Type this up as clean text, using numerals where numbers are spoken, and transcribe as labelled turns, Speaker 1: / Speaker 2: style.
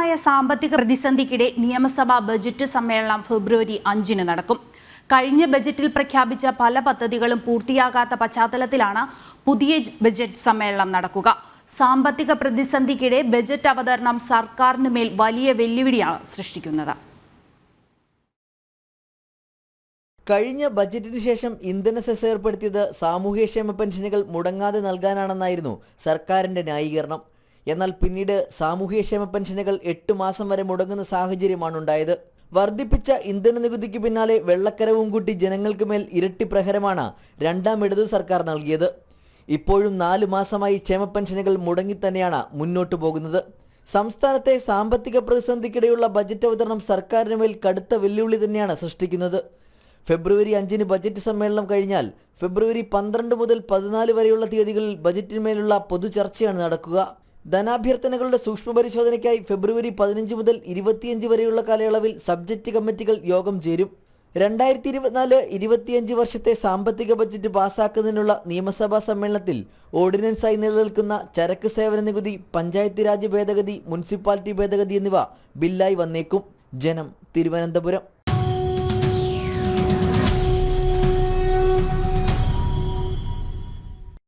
Speaker 1: രൂക്ഷമായ സാമ്പത്തിക പ്രതിസന്ധിക്കിടെ നിയമസഭാ ബജറ്റ് സമ്മേളനം ഫെബ്രുവരി 5-ന് നടക്കും. കഴിഞ്ഞ ബജറ്റിൽ പ്രഖ്യാപിച്ച പല പദ്ധതികളും പൂർത്തിയാകാത്ത പശ്ചാത്തലത്തിലാണ് പുതിയ ബജറ്റ് സമ്മേളനം നടക്കുക. സാമ്പത്തിക പ്രതിസന്ധിക്കിടെ ബജറ്റ് അവതരണം സർക്കാരിന് മേൽ വലിയ വെല്ലുവിളിയാണ് സൃഷ്ടിക്കുന്നത്.
Speaker 2: കഴിഞ്ഞ ബജറ്റിന് ശേഷം ഇന്ധന സെസ് ഏർപ്പെടുത്തിയത് സാമൂഹ്യക്ഷേമ പെൻഷനുകൾ മുടങ്ങാതെ നൽകാനാണെന്നായിരുന്നു സർക്കാരിൻ്റെ ന്യായീകരണം. എന്നാൽ പിന്നീട് സാമൂഹ്യക്ഷേമ പെൻഷനുകൾ 8 മാസം വരെ മുടങ്ങുന്ന സാഹചര്യമാണ് ഉണ്ടായത്. വർദ്ധിപ്പിച്ച ഇന്ധന നികുതിക്ക് പിന്നാലെ വെള്ളക്കരവും കൂട്ടി ജനങ്ങൾക്ക് മേൽ ഇരട്ടി പ്രഹരമാണ് രണ്ടാം ഇടതു സർക്കാർ നൽകിയത്. ഇപ്പോഴും 4 മാസമായി ക്ഷേമ പെൻഷനുകൾ മുടങ്ങിത്തന്നെയാണ് മുന്നോട്ടു പോകുന്നത്. സംസ്ഥാനത്തെ സാമ്പത്തിക പ്രതിസന്ധിക്കിടെയുള്ള ബജറ്റ് അവതരണം സർക്കാരിന് മേൽ കടുത്ത വെല്ലുവിളി തന്നെയാണ് സൃഷ്ടിക്കുന്നത്. ഫെബ്രുവരി 5-ന് ബജറ്റ് സമ്മേളനം കഴിഞ്ഞാൽ ഫെബ്രുവരി 12 മുതൽ 14 വരെയുള്ള തീയതികളിൽ ബജറ്റിന്മേലുള്ള പൊതുചർച്ചയാണ് നടക്കുക. ധനാഭ്യർത്ഥനകളുടെ സൂക്ഷ്മ പരിശോധനയ്ക്കായി ഫെബ്രുവരി 15 മുതൽ 25 വരെയുള്ള കാലയളവിൽ സബ്ജക്റ്റ് കമ്മിറ്റികൾ യോഗം ചേരും. 2024-25 വർഷത്തെ സാമ്പത്തിക ബജറ്റ് പാസാക്കുന്നതിനുള്ള നിയമസഭാ സമ്മേളനത്തിൽ ഓർഡിനൻസായി നിലനിൽക്കുന്ന ചരക്ക് സേവന നികുതി, പഞ്ചായത്ത് രാജ് ഭേദഗതി, മുനിസിപ്പാലിറ്റി ഭേദഗതി എന്നിവ ബില്ലായി വന്നേക്കും. ജനം, തിരുവനന്തപുരം.